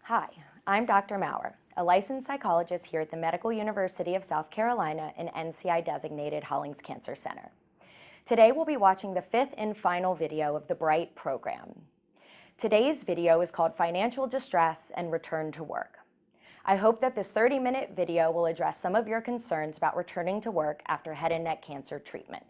Hi, I'm Dr. Maurer, a licensed psychologist here at the Medical University of South Carolina and NCI-designated Hollings Cancer Center. Today we'll be watching the fifth and final video of the BRIGHT program. Today's video is called Financial Distress and Return to Work. I hope that this 30-minute video will address some of your concerns about returning to work after head and neck cancer treatment.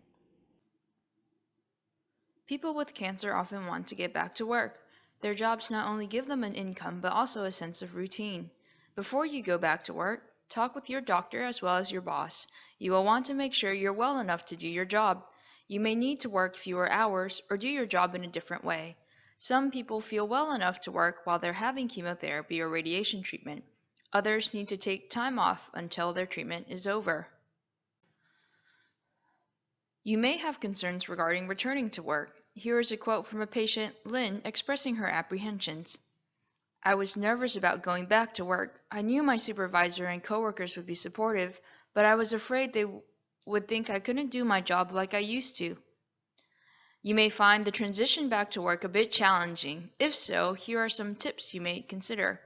People with cancer often want to get back to work. Their jobs not only give them an income, but also a sense of routine. Before you go back to work, talk with your doctor as well as your boss. You will want to make sure you're well enough to do your job. You may need to work fewer hours or do your job in a different way. Some people feel well enough to work while they're having chemotherapy or radiation treatment. Others need to take time off until their treatment is over. You may have concerns regarding returning to work. Here is a quote from a patient, Lynn, expressing her apprehensions. "I was nervous about going back to work. I knew my supervisor and coworkers would be supportive, but I was afraid they would think I couldn't do my job like I used to." You may find the transition back to work a bit challenging. If so, here are some tips you may consider.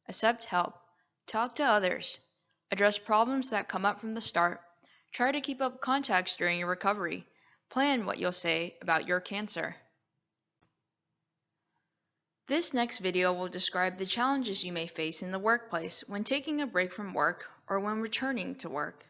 Accept help. Talk to others. Address problems that come up from the start. Try to keep up contacts during your recovery. Plan what you'll say about your cancer. This next video will describe the challenges you may face in the workplace when taking a break from work or when returning to work.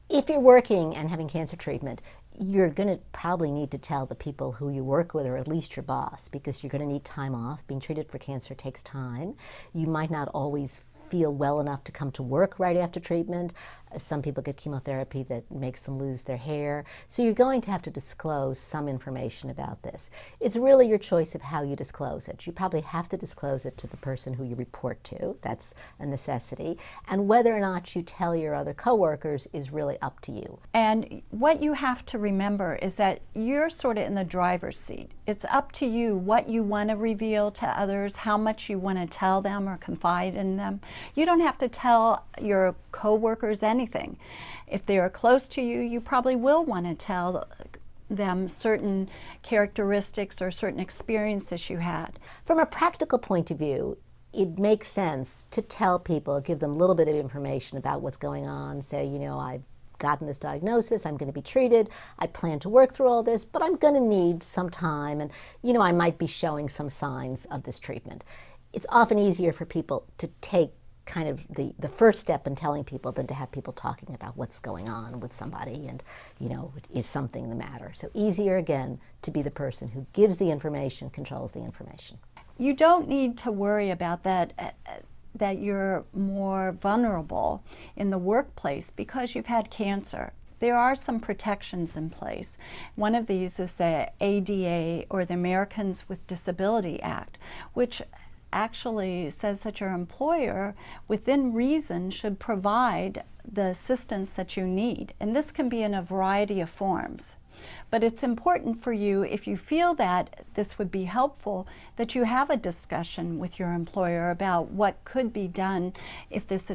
If you're working and having cancer treatment, you're going to probably need to tell the people who you work with, or at least your boss, because you're going to need time off. Being treated for cancer takes time. You might not always feel well enough to come to work right after treatment. Some people get chemotherapy that makes them lose their hair. So you're going to have to disclose some information about this. It's really your choice of how you disclose it. You probably have to disclose it to the person who you report to. That's a necessity. And whether or not you tell your other coworkers is really up to you. And what you have to remember is that you're sort of in the driver's seat. It's up to you what you want to reveal to others, how much you want to tell them or confide in them. You don't have to tell your coworkers anything. If they are close to you, you probably will want to tell them certain characteristics or certain experiences you had. From a practical point of view, it makes sense to tell people, give them a little bit of information about what's going on. Say, you know, I've gotten this diagnosis, I'm going to be treated, I plan to work through all this, but I'm going to need some time, and, you know, I might be showing some signs of this treatment. It's often easier for people to take kind of the first step in telling people than to have people talking about what's going on with somebody and, you know, is something the matter. So easier, again, to be the person who gives the information, controls the information. You don't need to worry about that you're more vulnerable in the workplace because you've had cancer. There are some protections in place. One of these is the ADA, or the Americans with Disability Act, which actually says that your employer, within reason, should provide the assistance that you need. And this can be in a variety of forms. But it's important for you, if you feel that this would be helpful, that you have a discussion with your employer about what could be done, if this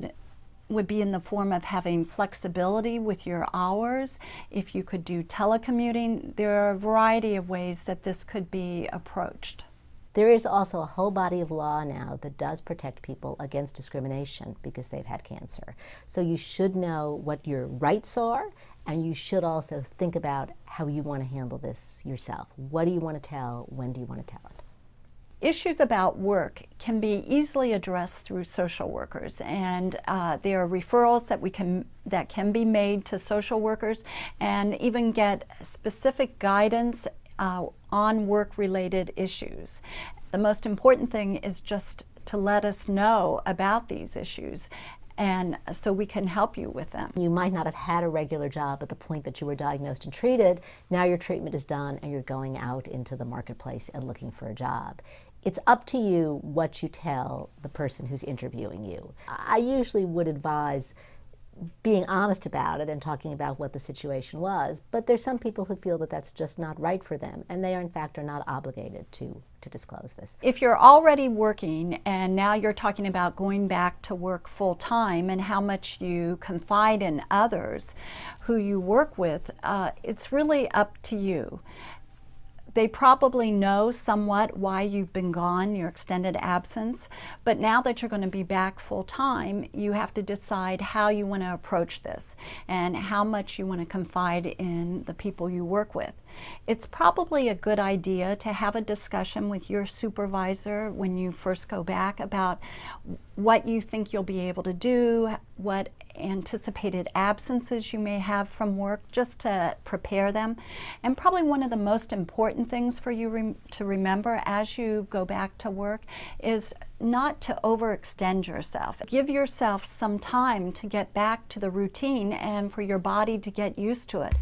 would be in the form of having flexibility with your hours, if you could do telecommuting. There are a variety of ways that this could be approached. There is also a whole body of law now that does protect people against discrimination because they've had cancer. So you should know what your rights are, and you should also think about how you want to handle this yourself. What do you want to tell? When do you want to tell it? Issues about work can be easily addressed through social workers, and there are referrals that can be made to social workers, and even get specific guidance on work-related issues. The most important thing is just to let us know about these issues, and so we can help you with them. You might not have had a regular job at the point that you were diagnosed and treated. Now your treatment is done and you're going out into the marketplace and looking for a job. It's up to you what you tell the person who's interviewing you. I usually would advise being honest about it and talking about what the situation was, but there's some people who feel that that's just not right for them, and they are in fact are not obligated to disclose this. If you're already working and now you're talking about going back to work full-time and how much you confide in others who you work with, it's really up to you. They probably know somewhat why you've been gone, your extended absence, but now that you're going to be back full time, you have to decide how you want to approach this and how much you want to confide in the people you work with. It's probably a good idea to have a discussion with your supervisor when you first go back about what you think you'll be able to do, what anticipated absences you may have from work, just to prepare them. And probably one of the most important things for you to remember as you go back to work is not to overextend yourself. Give yourself some time to get back to the routine and for your body to get used to it.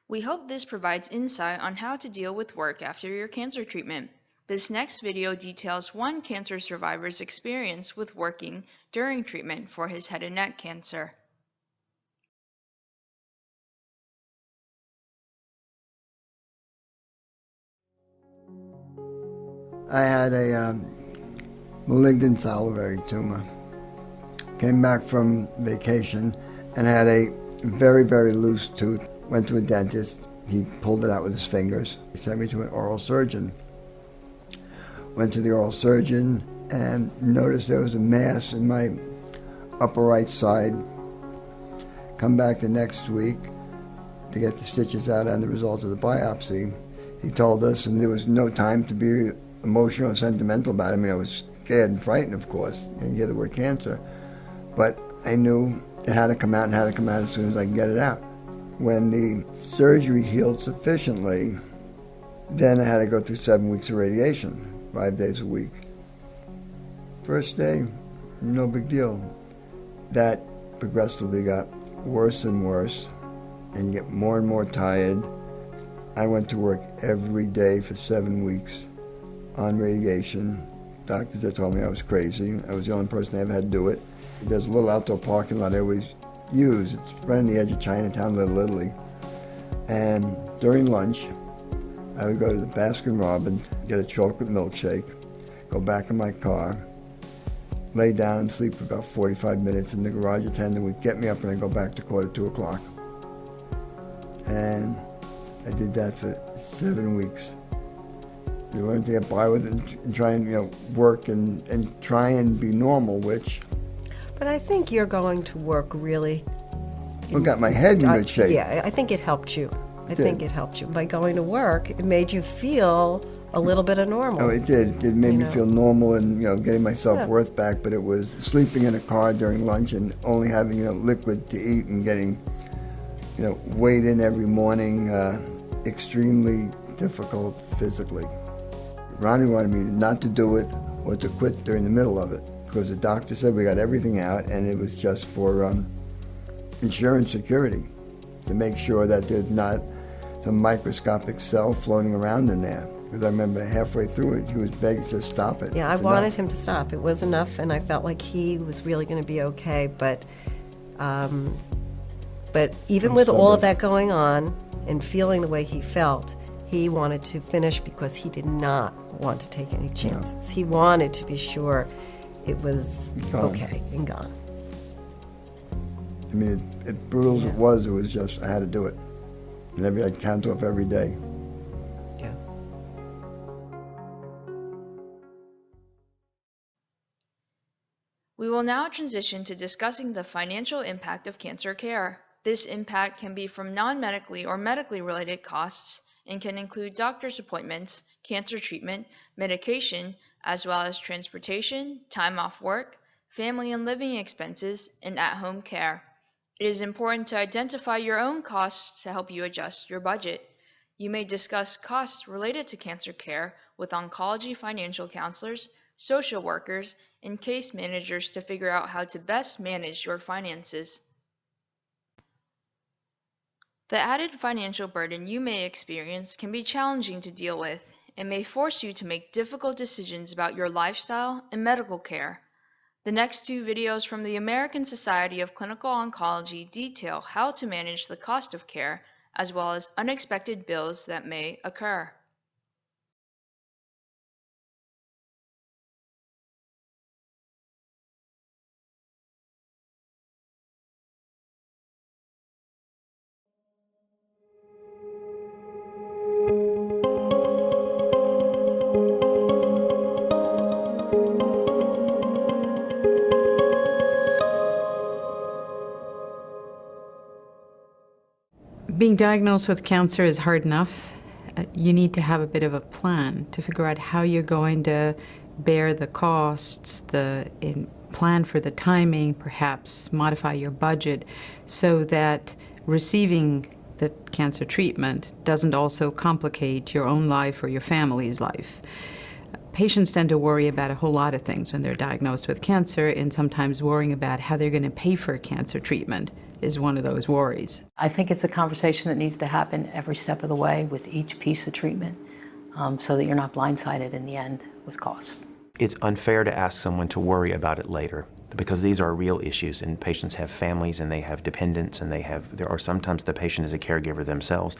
We hope this provides insight on how to deal with work after your cancer treatment. This next video details one cancer survivor's experience with working during treatment for his head and neck cancer. I had a malignant salivary tumor. Came back from vacation and had a very, very loose tooth. Went to a dentist. He pulled it out with his fingers. He sent me to an oral surgeon. Went to the oral surgeon and noticed there was a mass in my upper right side. Come back the next week to get the stitches out and the results of the biopsy. He told us, and there was no time to be emotional and sentimental about it. I mean, I was scared and frightened, of course, and you hear the word cancer. But I knew it had to come out and had to come out as soon as I could get it out. When the surgery healed sufficiently, then I had to go through 7 weeks of radiation, 5 days a week. First day, no big deal. That progressively got worse and worse, and you get more and more tired. I went to work every day for 7 weeks on radiation. Doctors had told me I was crazy. I was the only person that ever had to do it. There's a little outdoor parking lot I always use. It's right on the edge of Chinatown, Little Italy. And during lunch, I would go to the Baskin-Robbins, get a chocolate milkshake, go back in my car, lay down and sleep for about 45 minutes, and the garage attendant would get me up and I'd go back to 2:45. And I did that for 7 weeks. You learn to get by with it and try and work and try and be normal, which... But I think you're going to work really... I got my head in good shape. Yeah, I think it helped you. I think it helped you. By going to work, it made you feel a little bit of normal. Oh, it did. It made me feel normal and, getting my self-worth back, but it was sleeping in a car during lunch and only having, liquid to eat and getting, weighed in every morning, extremely difficult physically. Ronnie wanted me not to do it or to quit during the middle of it because the doctor said we got everything out and it was just for insurance security to make sure that there's not some microscopic cell floating around in there. Because I remember halfway through it, he was begging to stop it. Yeah, I It's wanted enough. him to stop. It was enough, and I felt like he was really going to be okay. But even I'm with all stubborn. of that going on and feeling the way he felt, he wanted to finish because he did not want to take any chances. He wanted to be sure it was Gone. okay and gone. I mean, it brutal as it was just, I had to do it. And I'd count off every day. Yeah. We will now transition to discussing the financial impact of cancer care. This impact can be from non-medically or medically related costs and can include doctor's appointments, cancer treatment, medication, as well as transportation, time off work, family and living expenses, and at-home care. It is important to identify your own costs to help you adjust your budget. You may discuss costs related to cancer care with oncology financial counselors, social workers, and case managers to figure out how to best manage your finances. The added financial burden you may experience can be challenging to deal with and may force you to make difficult decisions about your lifestyle and medical care. The next two videos from the American Society of Clinical Oncology detail how to manage the cost of care as well as unexpected bills that may occur. Being diagnosed with cancer is hard enough. You need to have a bit of a plan to figure out how you're going to bear the costs, plan for the timing, perhaps modify your budget so that receiving the cancer treatment doesn't also complicate your own life or your family's life. Patients tend to worry about a whole lot of things when they're diagnosed with cancer, and sometimes worrying about how they're going to pay for cancer treatment is one of those worries. I think it's a conversation that needs to happen every step of the way with each piece of treatment so that you're not blindsided in the end with costs. It's unfair to ask someone to worry about it later because these are real issues, and patients have families and they have dependents, and there are sometimes the patient is a caregiver themselves,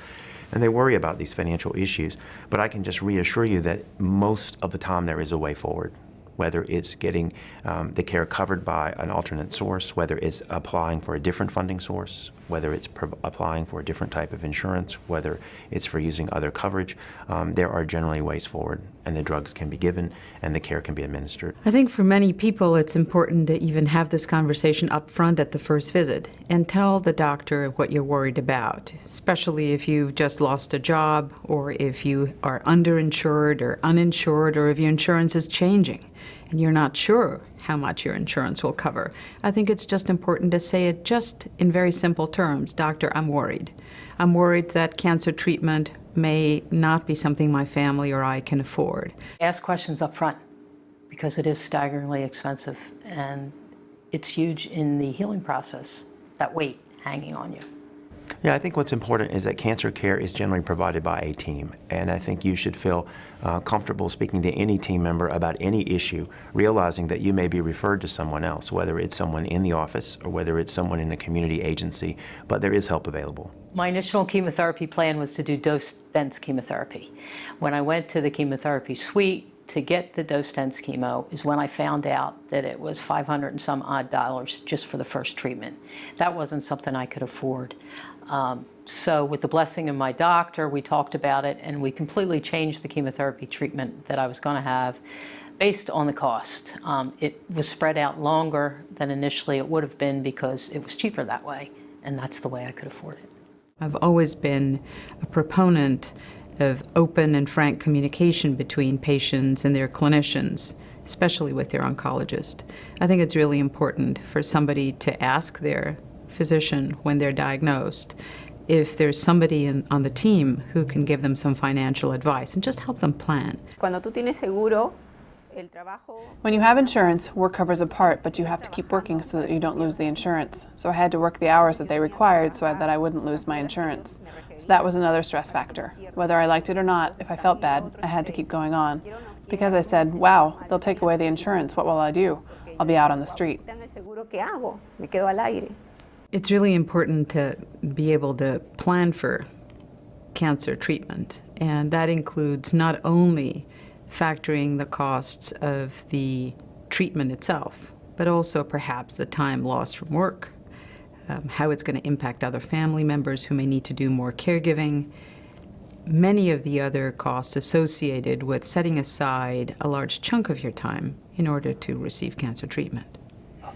and they worry about these financial issues. But I can just reassure you that most of the time there is a way forward, whether it's getting the care covered by an alternate source, whether it's applying for a different funding source, whether it's applying for a different type of insurance, whether it's for using other coverage. There are generally ways forward, and the drugs can be given and the care can be administered. I think for many people it's important to even have this conversation up front at the first visit and tell the doctor what you're worried about, especially if you've just lost a job or if you are underinsured or uninsured or if your insurance is changing and you're not sure how much your insurance will cover. I think it's just important to say it just in very simple terms. Doctor, I'm worried. I'm worried that cancer treatment may not be something my family or I can afford. Ask questions up front because it is staggeringly expensive and it's huge in the healing process, that weight hanging on you. Yeah, I think what's important is that cancer care is generally provided by a team, and I think you should feel comfortable speaking to any team member about any issue, realizing that you may be referred to someone else, whether it's someone in the office or whether it's someone in a community agency, but there is help available. My initial chemotherapy plan was to do dose-dense chemotherapy. When I went to the chemotherapy suite to get the dose-dense chemo is when I found out that it was $500 and some odd just for the first treatment. That wasn't something I could afford. So with the blessing of my doctor, we talked about it and we completely changed the chemotherapy treatment that I was going to have based on the cost. It was spread out longer than initially it would have been because it was cheaper that way, and that's the way I could afford it. I've always been a proponent of open and frank communication between patients and their clinicians, especially with their oncologist. I think it's really important for somebody to ask their physician when they're diagnosed if there's somebody on the team who can give them some financial advice and just help them plan. When you have insurance, work covers a part, but you have to keep working so that you don't lose the insurance. So I had to work the hours that they required so that I wouldn't lose my insurance. So that was another stress factor. Whether I liked it or not, if I felt bad, I had to keep going on. Because I said, wow, they'll take away the insurance, what will I do? I'll be out on the street. It's really important to be able to plan for cancer treatment, and that includes not only factoring the costs of the treatment itself, but also perhaps the time lost from work, how it's going to impact other family members who may need to do more caregiving, many of the other costs associated with setting aside a large chunk of your time in order to receive cancer treatment.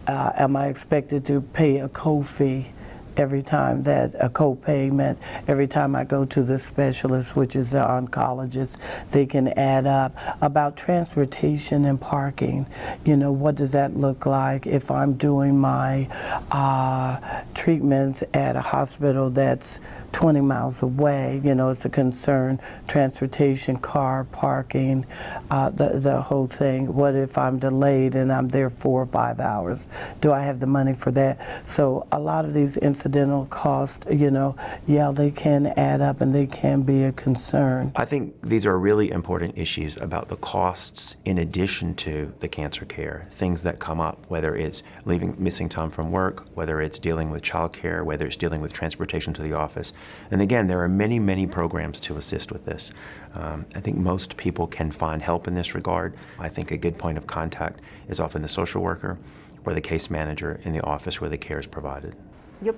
Am I expected to pay a co-fee every time a co-payment, every time I go to the specialist, which is the oncologist? They can add up. About transportation and parking, what does that look like if I'm doing my treatments at a hospital that's 20 miles away? It's a concern. Transportation, car, parking, the whole thing. What if I'm delayed and I'm there 4 or 5 hours? Do I have the money for that? So a lot of these incidental costs, they can add up and they can be a concern. I think these are really important issues about the costs in addition to the cancer care, things that come up, whether it's missing time from work, whether it's dealing with child care, whether it's dealing with transportation to the office. And again, there are many, many programs to assist with this. I think most people can find help in this regard. I think a good point of contact is often the social worker or the case manager in the office where the care is provided. I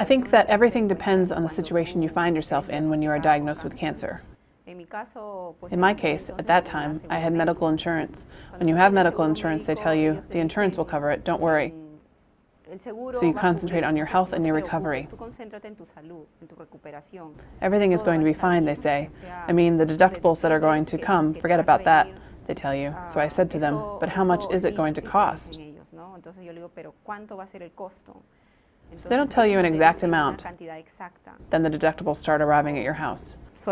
think that everything depends on the situation you find yourself in when you are diagnosed with cancer. In my case, at that time, I had medical insurance. When you have medical insurance, they tell you, the insurance will cover it, don't worry. So you concentrate on your health and your recovery. Everything is going to be fine, they say. I mean, the deductibles that are going to come, forget about that, they tell you. So I said to them, but how much is it going to cost? So they don't tell you an exact amount. Then the deductibles start arriving at your house. The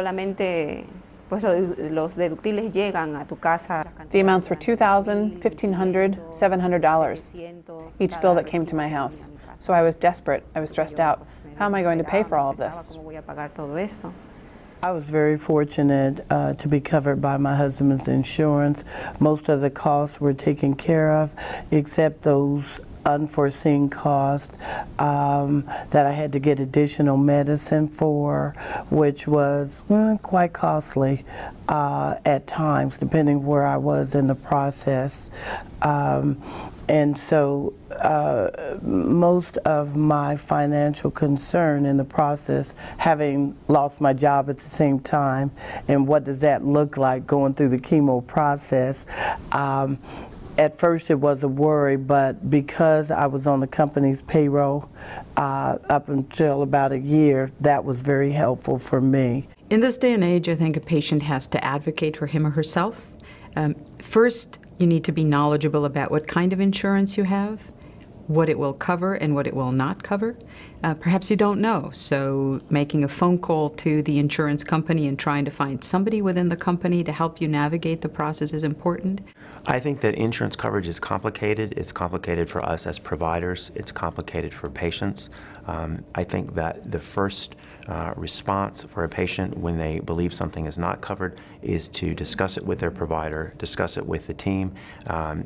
amounts were $2,000, $1,500, $700, each bill that came to my house. So I was desperate, I was stressed out. How am I going to pay for all of this? I was very fortunate to be covered by my husband's insurance. Most of the costs were taken care of, except those unforeseen costs that I had to get additional medicine for, which was quite costly at times, depending where I was in the process. And so most of my financial concern in the process, having lost my job at the same time, and what does that look like going through the chemo process, at first it was a worry, but because I was on the company's payroll up until about a year, that was very helpful for me. In this day and age, I think a patient has to advocate for him or herself. First, you need to be knowledgeable about what kind of insurance you have, what it will cover and what it will not cover. Perhaps you don't know, so making a phone call to the insurance company and trying to find somebody within the company to help you navigate the process is important. I think that insurance coverage is complicated. It's complicated for us as providers. It's complicated for patients. I think that the first response for a patient when they believe something is not covered is to discuss it with their provider, discuss it with the team.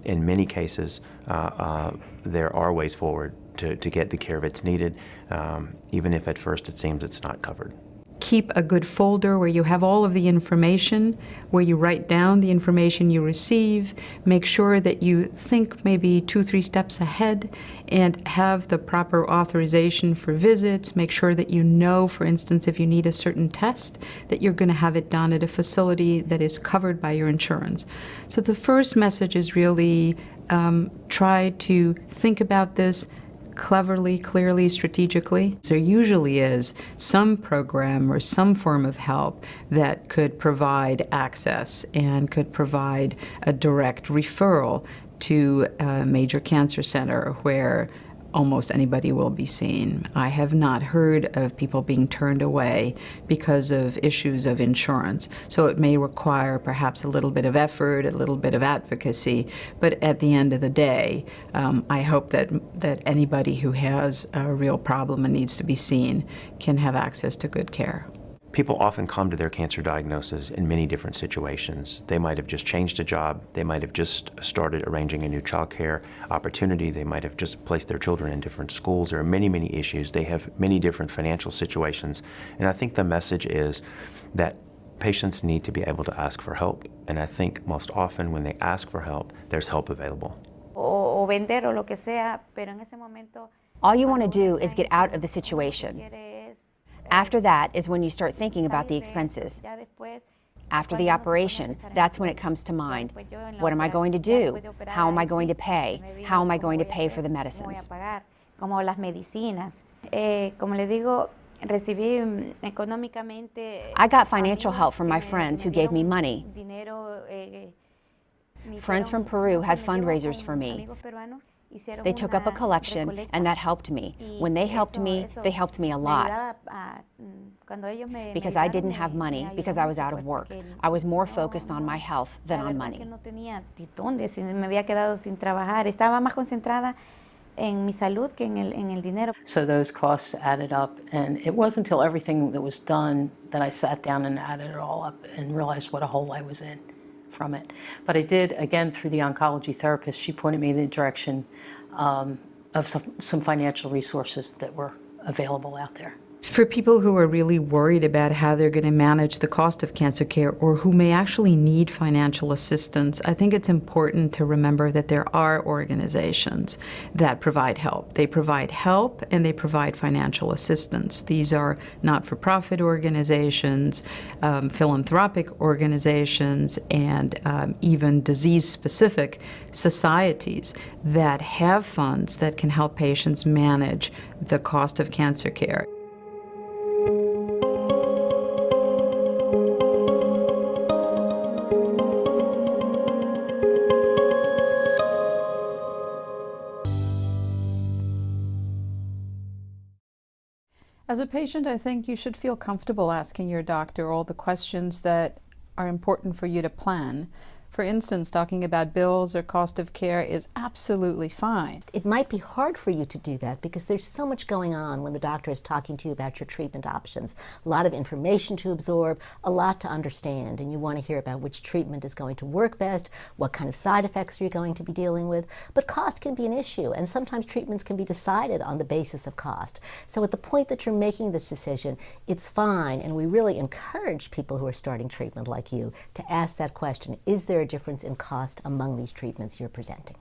In many cases, there are ways forward to get the care that's needed, even if at first it seems it's not covered. Keep a good folder where you have all of the information, where you write down the information you receive. Make sure that you think maybe 2-3 steps ahead and have the proper authorization for visits. Make sure that you know, for instance, if you need a certain test, that you're going to have it done at a facility that is covered by your insurance. So the first message is really try to think about this cleverly, clearly, strategically. There usually is some program or some form of help that could provide access and could provide a direct referral to a major cancer center where almost anybody will be seen. I have not heard of people being turned away because of issues of insurance. So it may require perhaps a little bit of effort, a little bit of advocacy, but at the end of the day, I hope that anybody who has a real problem and needs to be seen can have access to good care. People often come to their cancer diagnosis in many different situations. They might have just changed a job. They might have just started arranging a new child care opportunity. They might have just placed their children in different schools. There are many, many issues. They have many different financial situations. And I think the message is that patients need to be able to ask for help. And I think most often when they ask for help, there's help available. All you want to do is get out of the situation. After that is when you start thinking about the expenses. After the operation, that's when it comes to mind. What am I going to do? How am I going to pay? How am I going to pay for the medicines? I got financial help from my friends who gave me money. Friends from Peru had fundraisers for me. They took up a collection, and that helped me. When they helped me a lot. Because I didn't have money, because I was out of work. I was more focused on my health than on money. So those costs added up, and it wasn't until everything that was done that I sat down and added it all up and realized what a hole I was in from it. But I did, again, through the oncology therapist, she pointed me in the direction of some financial resources that were available out there. For people who are really worried about how they're going to manage the cost of cancer care or who may actually need financial assistance, I think it's important to remember that there are organizations that provide help. They provide help and they provide financial assistance. These are not-for-profit organizations, philanthropic organizations, and even disease-specific societies that have funds that can help patients manage the cost of cancer care. As a patient, I think you should feel comfortable asking your doctor all the questions that are important for you to plan. For instance, talking about bills or cost of care is absolutely fine. It might be hard for you to do that because there's so much going on when the doctor is talking to you about your treatment options. A lot of information to absorb, a lot to understand, and you want to hear about which treatment is going to work best, what kind of side effects you're going to be dealing with. But cost can be an issue, and sometimes treatments can be decided on the basis of cost. So at the point that you're making this decision, it's fine, and we really encourage people who are starting treatment like you to ask that question: is there a difference in cost among these treatments you're presenting?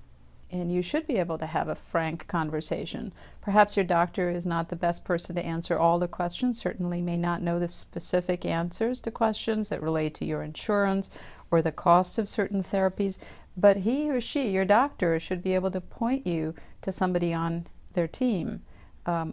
And you should be able to have a frank conversation. Perhaps your doctor is not the best person to answer all the questions, certainly may not know the specific answers to questions that relate to your insurance or the costs of certain therapies, but he or she, your doctor, should be able to point you to somebody on their team,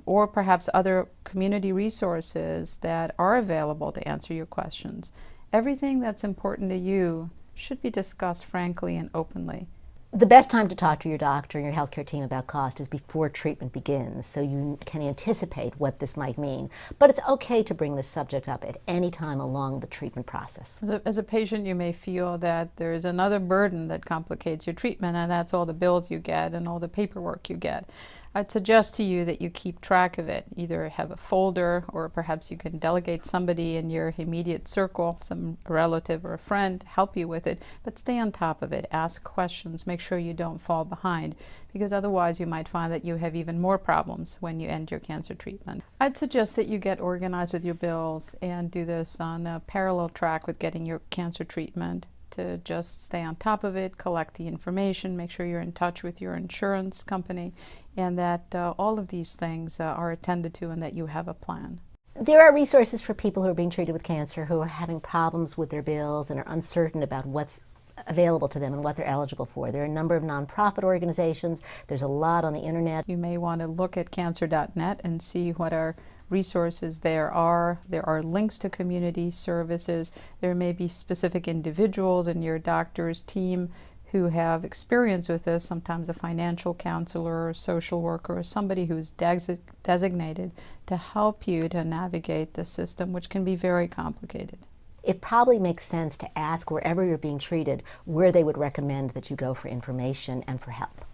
or perhaps other community resources that are available to answer your questions. Everything that's important to you should be discussed frankly and openly. The best time to talk to your doctor and your healthcare team about cost is before treatment begins, so you can anticipate what this might mean. But it's okay to bring this subject up at any time along the treatment process. As a patient, you may feel that there is another burden that complicates your treatment, and that's all the bills you get and all the paperwork you get. I'd suggest to you that you keep track of it. Either have a folder, or perhaps you can delegate somebody in your immediate circle, some relative or a friend, help you with it, but stay on top of it. Ask questions. Make sure you don't fall behind, because otherwise you might find that you have even more problems when you end your cancer treatment. I'd suggest that you get organized with your bills and do this on a parallel track with getting your cancer treatment, to just stay on top of it, collect the information, make sure you're in touch with your insurance company, and that all of these things are attended to and that you have a plan. There are resources for people who are being treated with cancer who are having problems with their bills and are uncertain about what's available to them and what they're eligible for. There are a number of nonprofit organizations. There's a lot on the internet. You may want to look at cancer.net and see what our resources there are. There are links to community services. There may be specific individuals in your doctor's team who have experience with this, sometimes a financial counselor or a social worker or somebody who's designated to help you to navigate the system, which can be very complicated. It probably makes sense to ask wherever you're being treated where they would recommend that you go for information and for help.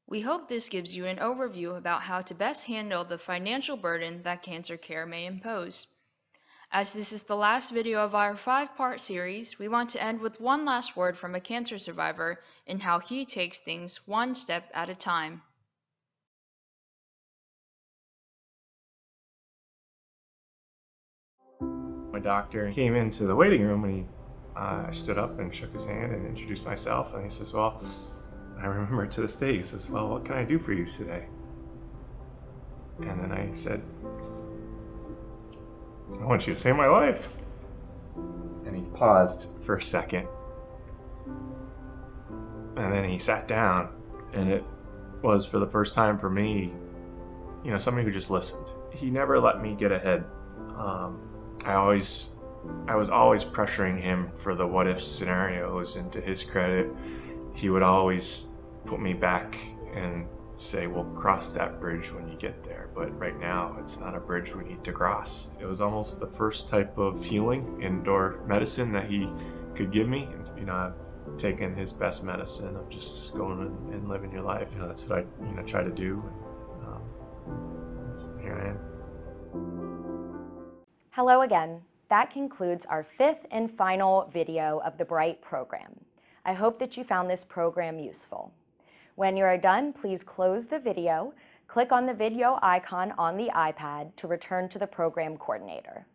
We hope this gives you an overview about how to best handle the financial burden that cancer care may impose. As this is the last video of our 5-part series, we want to end with one last word from a cancer survivor and how he takes things one step at a time. My doctor came into the waiting room and I stood up and shook his hand and introduced myself, and he says, well, I remember it to this day. He says, well, what can I do for you today? And then I said, I want you to save my life. And he paused for a second. And then he sat down, and it was, for the first time for me, somebody who just listened. He never let me get ahead. I was always pressuring him for the what if scenarios, and to his credit, he would always put me back and say, we'll cross that bridge when you get there, but right now it's not a bridge we need to cross. It was almost the first type of healing indoor medicine that he could give me. And, I've taken his best medicine of just going and living your life. That's what I try to do. Here I am. Hello again. That concludes our 5th and final video of the BRIGHT program. I hope that you found this program useful. When you are done, please close the video, click on the video icon on the iPad to return to the program coordinator.